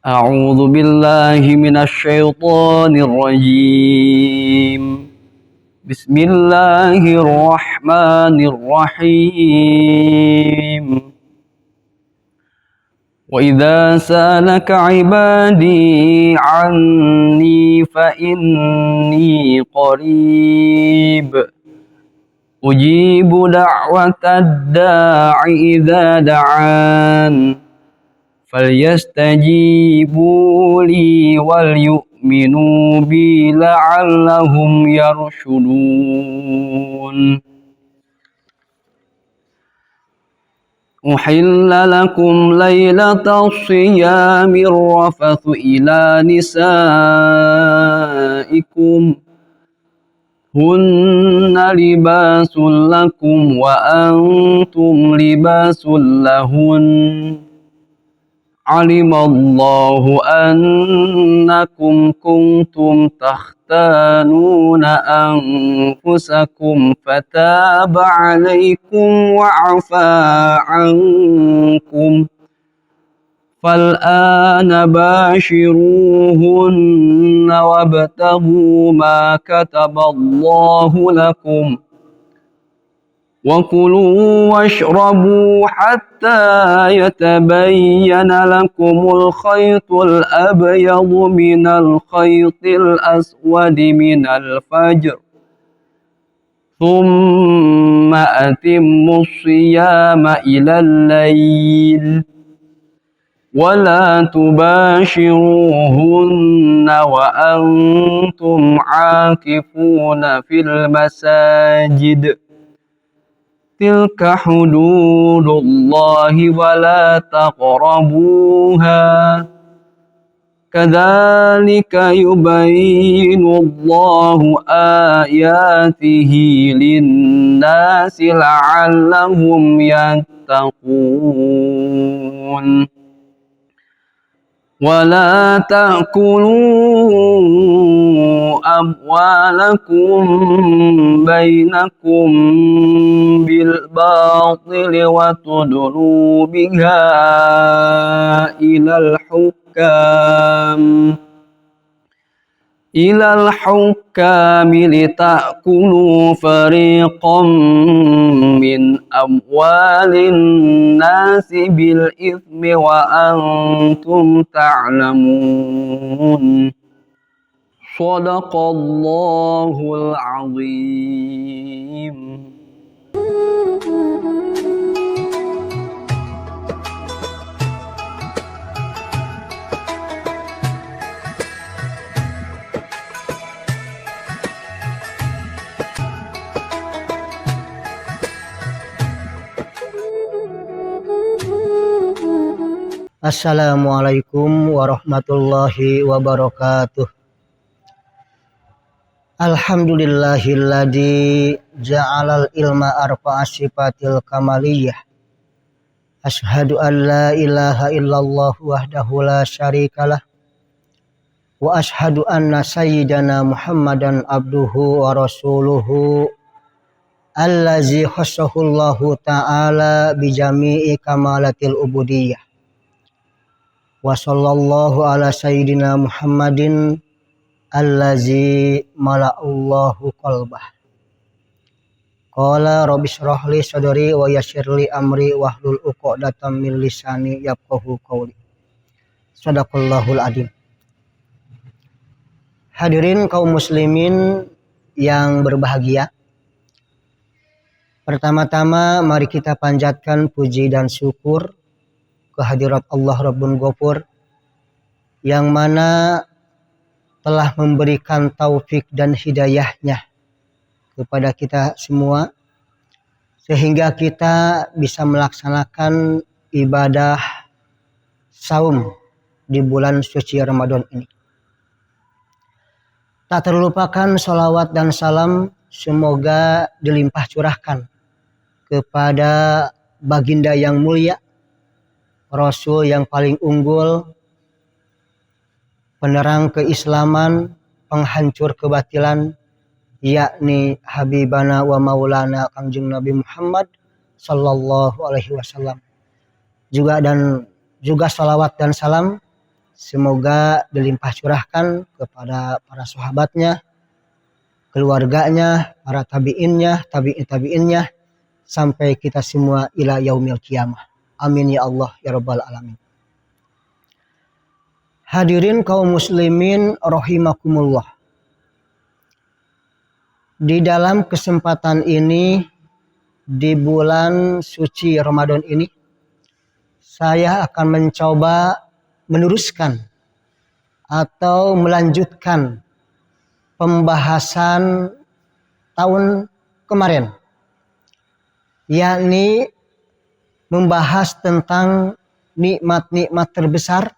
أعوذ بالله من الشيطان الرجيم. بسم الله الرحمن الرحيم. وإذا سألك عبادي عني فإني قريب أجيب دعوة الداع إذا دعان فليستجيبوا لي وليؤمنوا بي لعلهم يرشدون. أحل لكم ليلة الصيام الرفث إلى نسائكم هن لباس لكم وأنتم لباس لهن علم الله أنكم كنتم تختانون أنفسكم فتاب عليكم وعفى عنكم فالآن باشروهن وابتغوا ما كتب الله لكم وكلوا واشربوا حتى يتبين لكم الخيط الأبيض من الخيط الأسود من الفجر ثم أتموا الصيام إلى الليل ولا تباشروهن وأنتم عاكفون في المساجد تلك حدود الله ولا تقربوها كذلك يبين الله آياته للناس لعلهم يتقون. ولا تأكلوا أموالكم بينكم بالباطل وتدلوا بها إلى الحكام لتأكلوا فريقا من أموال الناس بالإثم وأنتم تعلمون. صدق الله العظيم. Assalamualaikum warahmatullahi wabarakatuh. Alhamdulillahilladzi ja'alal ilma arfa'a sifatil kamaliyah. Ashhadu an la ilaha illallah wahdahu la syarikalah. Wa ashhadu anna sayyidana Muhammadan abduhu wa rasuluhu allazi khassahullahu ta'ala bijami'i kamalatil ubudiyah. Wa sallallahu ala sayyidina Muhammadin allazi mala'allahu qalbah. Qala rabbi shrah li sadri wa yassir li amri wahlul 'uqdatam min lisani yafqahu qawli. Shadaqallahul adzim. Hadirin kaum muslimin yang berbahagia. Pertama-tama mari kita panjatkan puji dan syukur kehadirat Allah Rabbun Ghafur yang mana telah memberikan taufik dan hidayahnya kepada kita semua sehingga kita bisa melaksanakan ibadah saum di bulan suci Ramadan ini. Tak terlupakan salawat dan salam semoga dilimpah curahkan kepada baginda yang mulia, Rasul yang paling unggul, penerang keislaman, penghancur kebatilan, yakni Habibana wa Maulana Kangjeng Nabi Muhammad sallallahu alaihi wasallam. Juga salawat dan salam semoga dilimpah curahkan kepada para sahabatnya, keluarganya, para tabi'innya, tabi'innya, sampai kita semua ila yaumil qiyamah. Amin ya Allah ya rabbal alamin. Hadirin kaum muslimin rahimakumullah. Di dalam kesempatan ini, di bulan suci Ramadan ini, saya akan mencoba meneruskan atau melanjutkan pembahasan tahun kemarin, yakni membahas tentang nikmat-nikmat terbesar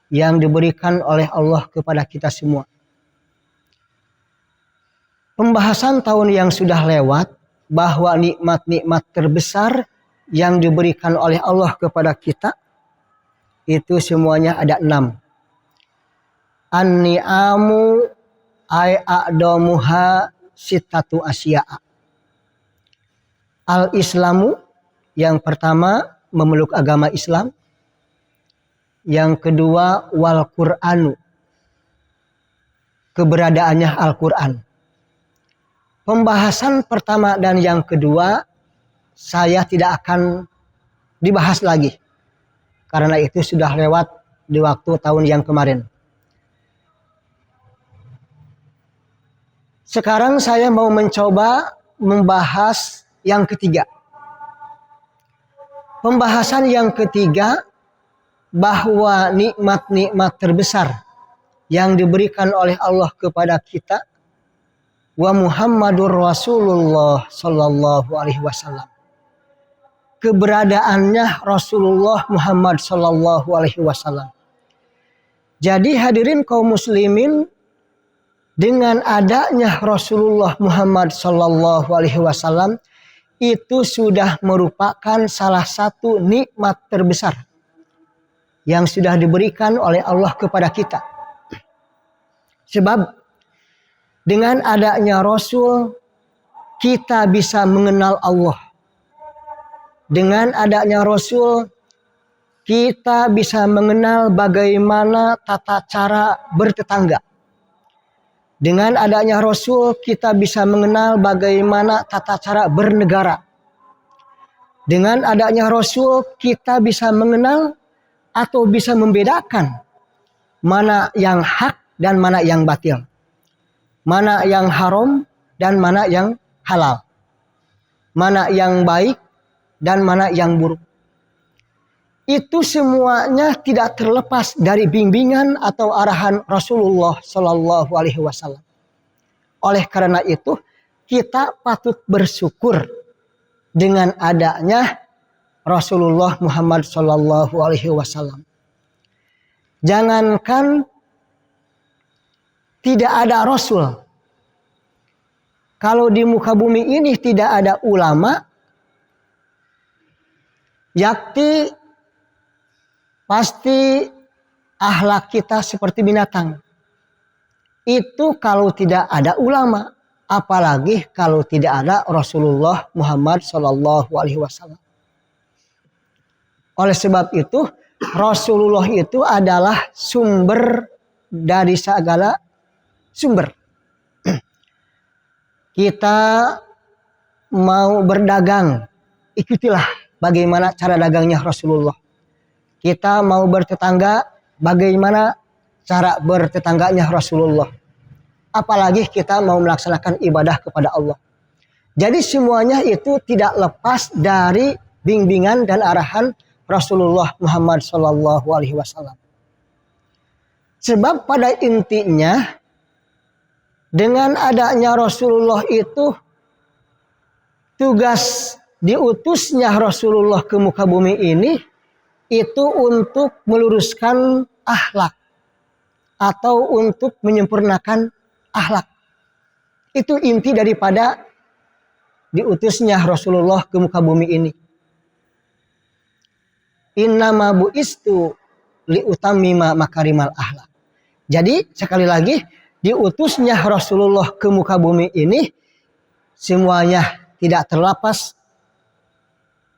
yang diberikan oleh Allah kepada kita semua. Pembahasan tahun yang sudah lewat bahwa nikmat-nikmat terbesar yang diberikan oleh Allah kepada kita itu semuanya ada 6. An-ni'amu ay a'damuha sittatu asya'a. Al-Islamu, yang pertama memeluk agama Islam. Yang kedua wal Qur'anu, keberadaannya Al-Qur'an. Pembahasan pertama dan yang kedua saya tidak akan dibahas lagi, karena itu sudah lewat di waktu tahun yang kemarin. Sekarang saya mau mencoba membahas yang ketiga. Pembahasan yang ketiga bahwa nikmat-nikmat terbesar yang diberikan oleh Allah kepada kita, wa Muhammadur Rasulullah sallallahu alaihi wasallam. Keberadaannya Rasulullah Muhammad sallallahu alaihi wasallam. Jadi hadirin kaum muslimin, dengan adanya Rasulullah Muhammad sallallahu alaihi wasallam itu sudah merupakan salah satu nikmat terbesar yang sudah diberikan oleh Allah kepada kita. Sebab dengan adanya Rasul, kita bisa mengenal Allah. Dengan adanya Rasul, kita bisa mengenal bagaimana tata cara bertetangga. Dengan adanya Rasul, kita bisa mengenal bagaimana tata cara bernegara. Dengan adanya Rasul, kita bisa mengenal atau bisa membedakan mana yang hak dan mana yang batil. Mana yang haram dan mana yang halal. Mana yang baik dan mana yang buruk. Itu semuanya tidak terlepas dari bimbingan atau arahan Rasulullah Sallallahu Alaihi Wasallam. Oleh karena itu, kita patut bersyukur dengan adanya Rasulullah Muhammad Sallallahu Alaihi Wasallam. Jangankan tidak ada Rasul. Kalau di muka bumi ini tidak ada ulama, yakti pasti akhlak kita seperti binatang. Itu kalau tidak ada ulama, apalagi kalau tidak ada Rasulullah Muhammad Sallallahu Alaihi Wasallam. Oleh sebab itu, Rasulullah itu adalah sumber dari segala sumber. Kita mau berdagang, ikutilah bagaimana cara dagangnya Rasulullah. Kita mau bertetangga, bagaimana cara bertetangganya Rasulullah. Apalagi kita mau melaksanakan ibadah kepada Allah. Jadi semuanya itu tidak lepas dari bimbingan dan arahan Rasulullah Muhammad Sallallahu Alaihi Wasallam. Sebab pada intinya, dengan adanya Rasulullah itu, tugas diutusnya Rasulullah ke muka bumi ini itu untuk meluruskan akhlak atau untuk menyempurnakan akhlak. Itu inti daripada diutusnya Rasulullah ke muka bumi ini. Innama bu'istu liutammima makarimal akhlak. Jadi sekali lagi, diutusnya Rasulullah ke muka bumi ini semuanya tidak terlepas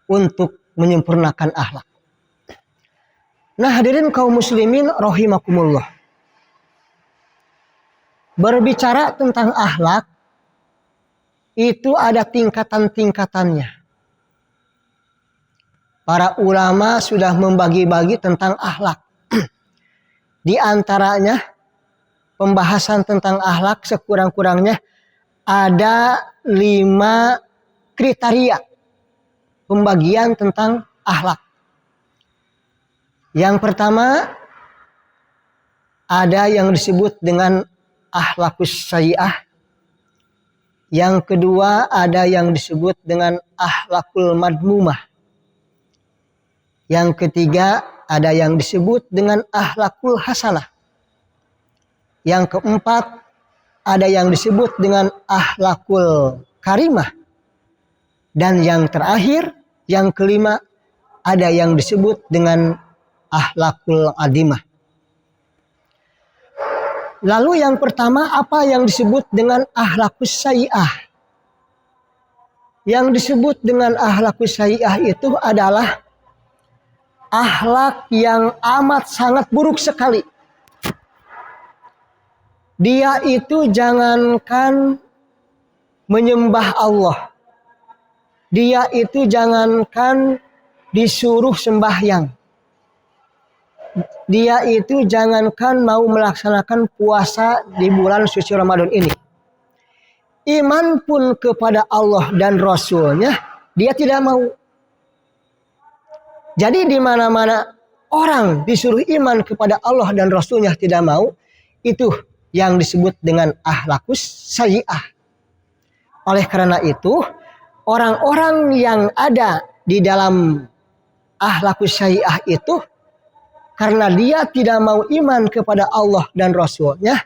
untuk menyempurnakan akhlak. Nah, hadirin kaum muslimin rahimakumullah. Berbicara tentang akhlak itu ada tingkatan-tingkatannya. Para ulama sudah membagi-bagi tentang akhlak. Di antaranya pembahasan tentang akhlak sekurang-kurangnya ada 5 kriteria pembagian tentang akhlak. Yang pertama ada yang disebut dengan akhlakus sayyi'ah. Yang kedua ada yang disebut dengan akhlakul madmumah. Yang ketiga ada yang disebut dengan akhlakul hasanah. Yang keempat ada yang disebut dengan akhlakul karimah. Dan yang terakhir, yang kelima, ada yang disebut dengan akhlakul adimah. Lalu yang pertama, apa yang disebut dengan akhlakus sayyi'ah? Yang disebut dengan akhlakus sayyi'ah itu adalah akhlak yang amat sangat buruk sekali. Dia itu jangankan menyembah Allah. Dia itu jangankan disuruh sembahyang. Dia itu jangankan mau melaksanakan puasa di bulan suci Ramadan ini. Iman pun kepada Allah dan Rasulnya dia tidak mau. Jadi di mana-mana orang disuruh iman kepada Allah dan Rasulnya tidak mau, itu yang disebut dengan akhlakus sayyi'ah. Oleh karena itu, orang-orang yang ada di dalam akhlakus sayyi'ah itu, karena dia tidak mau iman kepada Allah dan Rasulnya,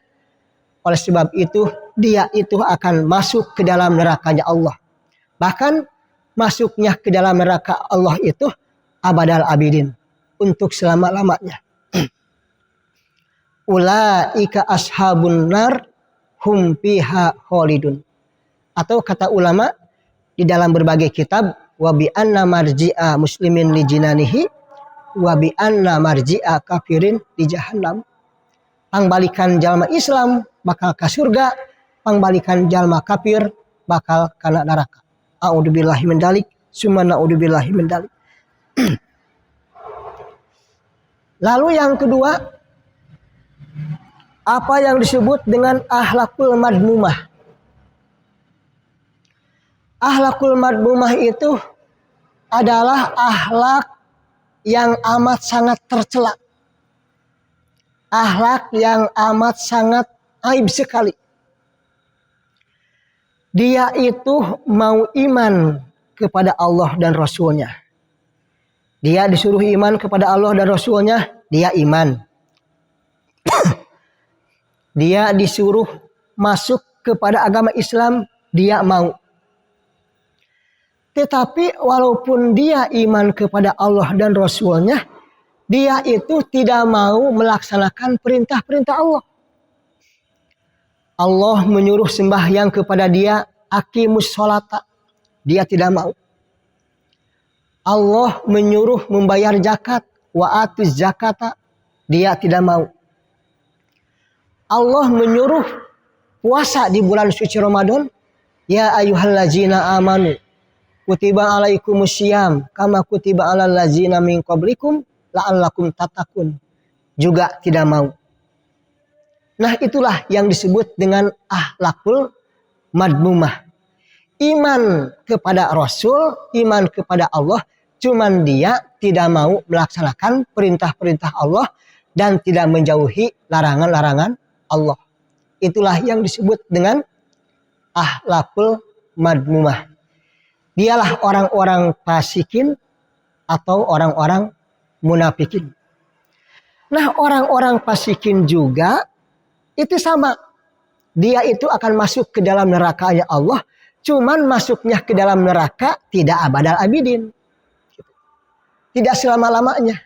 oleh sebab itu dia itu akan masuk ke dalam nerakanya Allah. Bahkan masuknya ke dalam neraka Allah itu abadal abidin, untuk selama-lamanya. Ulaika ashabun nar hum fiha khalidun. Atau kata ulama di dalam berbagai kitab, wa bi anna marji'a muslimin li jinanihi wa bi anna marji'a kafirin di jahannam. Pangbalikan jalma Islam bakal ke surga, pangbalikan jalma kafir bakal kana neraka. A'udzubillahi min dzalik, summa na'udzubillahi min dzalik. Lalu yang kedua, apa yang disebut dengan akhlakul madmumah? Akhlakul madmumah itu adalah akhlak yang amat sangat tercela. Akhlak yang amat sangat aib sekali. Dia itu mau iman kepada Allah dan Rasulnya. Dia disuruh iman kepada Allah dan Rasulnya, dia iman. Dia disuruh masuk kepada agama Islam, dia mau. Tetapi walaupun dia iman kepada Allah dan Rasulnya, dia itu tidak mau melaksanakan perintah-perintah Allah. Allah menyuruh sembahyang kepada dia, aqimus sholata, dia tidak mau. Allah menyuruh membayar zakat, wa atuz zakata, dia tidak mau. Allah menyuruh puasa di bulan suci Ramadan, ya ayyuhallazina amanu kutiba alaikumusiyam kama kutiba alal ladzina min qablikum la'allakum tattaqun, juga tidak mau. Nah, itulah yang disebut dengan akhlakul madmumah. Iman kepada Rasul, iman kepada Allah, cuman dia tidak mau melaksanakan perintah-perintah Allah dan tidak menjauhi larangan-larangan Allah. Itulah yang disebut dengan akhlakul madmumah. Dialah orang-orang fasikin atau orang-orang munafikin. Nah, orang-orang fasikin juga itu sama. Dia itu akan masuk ke dalam nerakanya Allah, cuman masuknya ke dalam neraka tidak abadal abidin. Tidak selama-lamanya.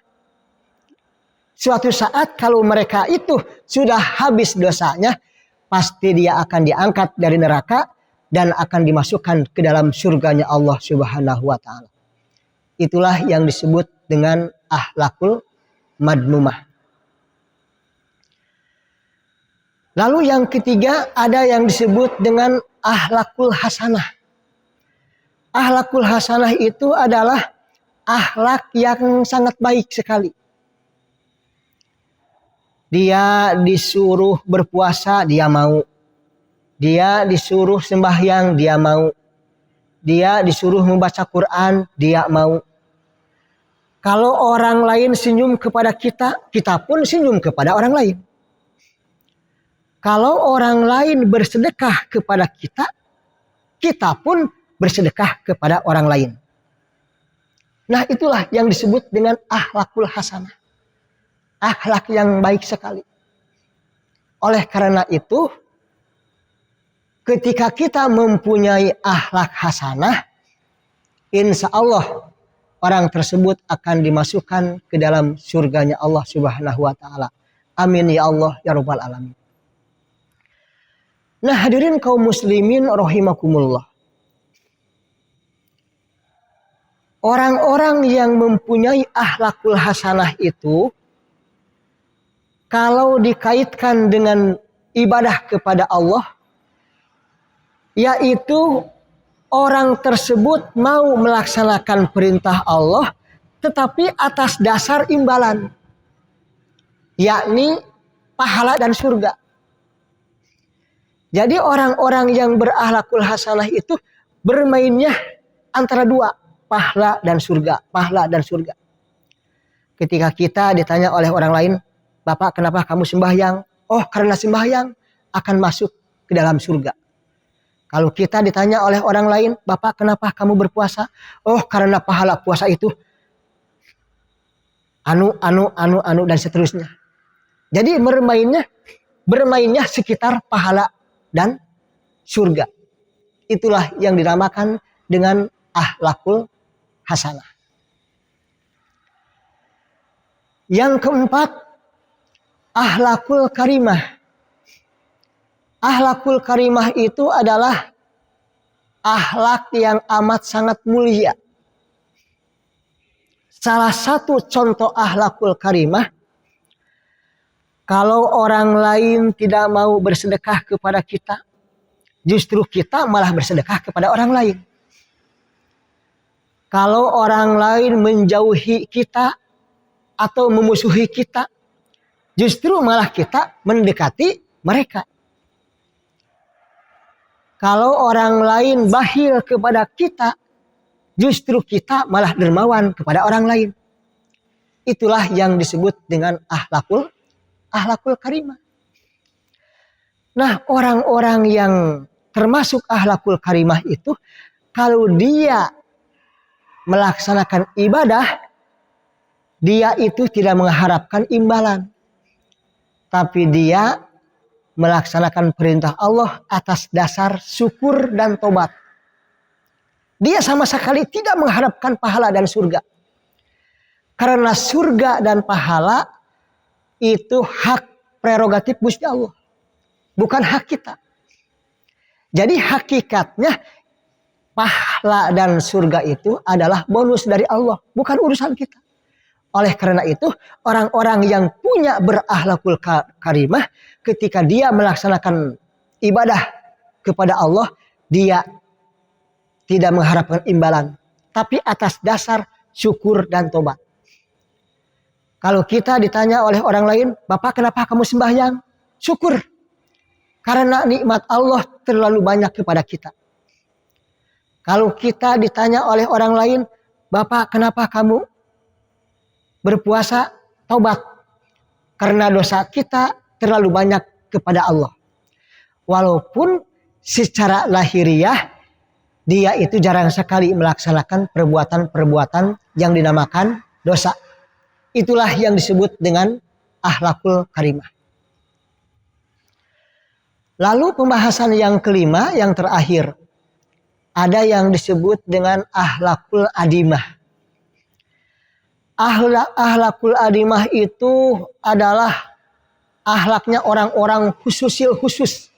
Suatu saat kalau mereka itu sudah habis dosanya, pasti dia akan diangkat dari neraka dan akan dimasukkan ke dalam surganya Allah Subhanahu wa taala. Itulah yang disebut dengan akhlakul madmumah. Lalu yang ketiga ada yang disebut dengan akhlakul hasanah. Akhlakul hasanah itu adalah akhlak yang sangat baik sekali. Dia disuruh berpuasa, dia mau. Dia disuruh sembahyang, dia mau. Dia disuruh membaca Quran, dia mau. Kalau orang lain senyum kepada kita, kita pun senyum kepada orang lain. Kalau orang lain bersedekah kepada kita, kita pun bersedekah kepada orang lain. Nah, itulah yang disebut dengan akhlakul hasanah. Akhlak yang baik sekali. Oleh karena itu, ketika kita mempunyai akhlak hasanah, insya Allah orang tersebut akan dimasukkan ke dalam surganya Allah Subhanahu wa taala. Amin ya Allah ya rabbal alamin. Nah, hadirin kaum muslimin rahimakumullah. Orang-orang yang mempunyai akhlakul hasanah itu, kalau dikaitkan dengan ibadah kepada Allah, yaitu orang tersebut mau melaksanakan perintah Allah, tetapi atas dasar imbalan, yakni pahala dan surga. Jadi orang-orang yang berakhlakul hasanah itu bermainnya antara dua, pahala dan surga, pahala dan surga. Ketika kita ditanya oleh orang lain, Bapak kenapa kamu sembahyang? Oh, karena sembahyang akan masuk ke dalam surga. Kalau kita ditanya oleh orang lain, Bapak kenapa kamu berpuasa? Oh, karena pahala puasa itu anu dan seterusnya. Jadi bermainnya sekitar pahala dan surga. Itulah yang dinamakan dengan akhlakul hasanah. Yang keempat, akhlakul karimah. Akhlakul karimah itu adalah akhlak yang amat sangat mulia. Salah satu contoh akhlakul karimah, kalau orang lain tidak mau bersedekah kepada kita, justru kita malah bersedekah kepada orang lain. Kalau orang lain menjauhi kita atau memusuhi kita, justru malah kita mendekati mereka. Kalau orang lain bakhil kepada kita, justru kita malah dermawan kepada orang lain. Itulah yang disebut dengan akhlakul karimah. Nah, orang-orang yang termasuk akhlakul karimah itu, kalau dia melaksanakan ibadah, dia itu tidak mengharapkan imbalan. Tapi dia melaksanakan perintah Allah atas dasar syukur dan tobat. Dia sama sekali tidak mengharapkan pahala dan surga. Karena surga dan pahala itu hak prerogatif Gusti Allah. Bukan hak kita. Jadi hakikatnya pahala dan surga itu adalah bonus dari Allah. Bukan urusan kita. Oleh karena itu orang-orang yang punya berakhlakul karimah, ketika dia melaksanakan ibadah kepada Allah, dia tidak mengharapkan imbalan. Tapi atas dasar syukur dan tobat. Kalau kita ditanya oleh orang lain, Bapak kenapa kamu sembahyang? Syukur. Karena nikmat Allah terlalu banyak kepada kita. Kalau kita ditanya oleh orang lain, Bapak kenapa kamu berpuasa? Taubat. Karena dosa kita terlalu banyak kepada Allah. Walaupun secara lahiriah, dia itu jarang sekali melaksanakan perbuatan-perbuatan yang dinamakan dosa. Itulah yang disebut dengan akhlakul karimah. Lalu pembahasan yang kelima, yang terakhir. Ada yang disebut dengan akhlakul adimah. Akhlakul adimah itu adalah akhlaknya orang-orang khusus.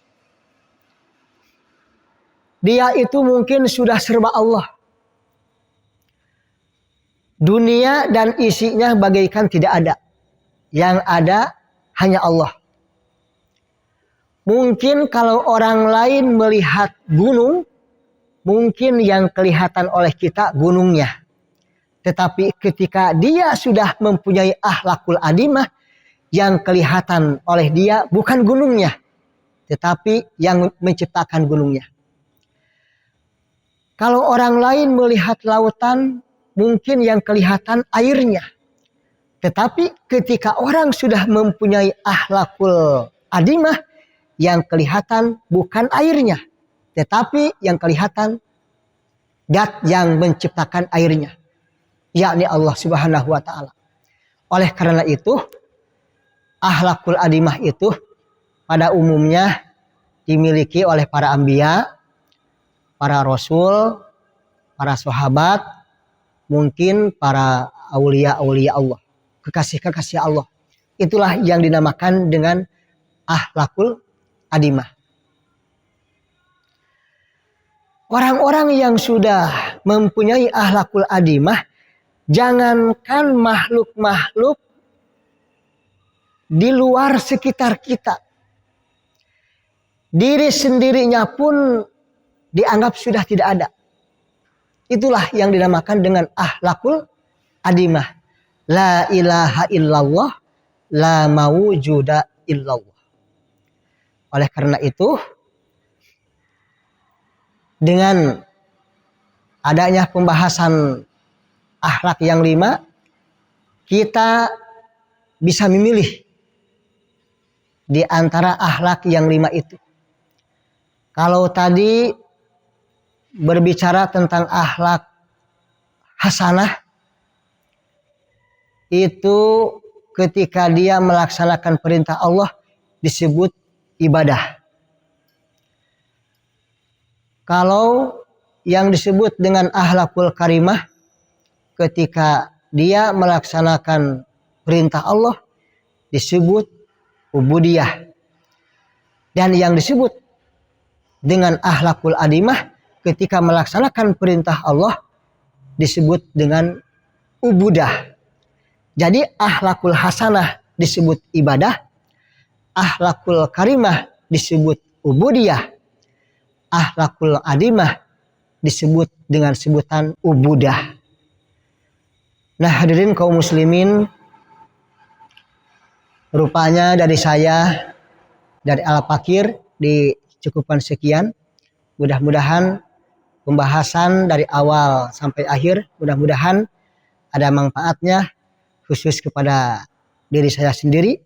Dia itu mungkin sudah serba Allah. Dunia dan isinya bagaikan tidak ada. yang ada hanya Allah. Mungkin kalau orang lain melihat gunung, mungkin yang kelihatan oleh kita gunungnya. Tetapi ketika dia sudah mempunyai akhlakul adimah, yang kelihatan oleh dia bukan gunungnya, tetapi yang menciptakan gunungnya. Kalau orang lain melihat lautan, mungkin yang kelihatan airnya. Tetapi ketika orang sudah mempunyai akhlakul adimah, yang kelihatan bukan airnya, tetapi yang kelihatan zat yang menciptakan airnya, yakni Allah Subhanahu wa taala. Oleh karena itu, akhlakul adimah itu pada umumnya dimiliki oleh para anbiya, para rasul, para sahabat, mungkin para aulia-aulia Allah, kekasih-kekasih Allah. Itulah yang dinamakan dengan akhlakul adimah. Orang-orang yang sudah mempunyai akhlakul adimah, jangankan makhluk-makhluk di luar sekitar kita, diri sendirinya pun dianggap sudah tidak ada. Itulah yang dinamakan dengan akhlakul adimah. La ilaha illallah, la mawujuda illallah. Oleh karena itu, dengan adanya pembahasan akhlak yang 5, kita bisa memilih di antara akhlak yang 5 itu. Kalau tadi berbicara tentang akhlak hasanah, itu ketika dia melaksanakan perintah Allah disebut ibadah. Kalau yang disebut dengan akhlakul karimah, ketika dia melaksanakan perintah Allah disebut ubudiyah. Dan yang disebut dengan akhlakul adimah ketika melaksanakan perintah Allah disebut dengan ubudah. Jadi akhlakul hasanah disebut ibadah, akhlakul karimah disebut ubudiyah, akhlakul adimah disebut dengan sebutan ubudah. Nah, hadirin kaum muslimin, rupanya dari saya, dari Al-Fakir, dicukupkan sekian. Mudah-mudahan pembahasan dari awal sampai akhir, mudah-mudahan ada manfaatnya, khusus kepada diri saya sendiri,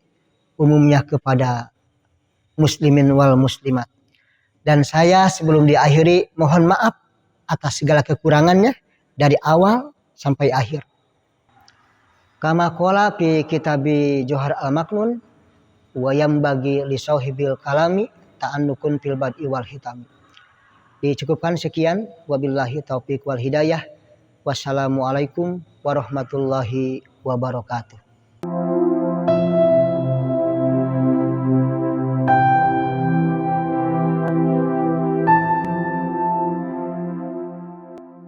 umumnya kepada muslimin wal muslimat. Dan saya sebelum diakhiri mohon maaf atas segala kekurangannya dari awal sampai akhir. Kama qala fi kitabi Johar al-Maknun wa yambagi li sauhibil kalami ta'annukun fil bad'i wal hitami. Dicukupkan sekian, wabillahi taufiq wal hidayah. Wassalamualaikum warahmatullahi wabarakatuh.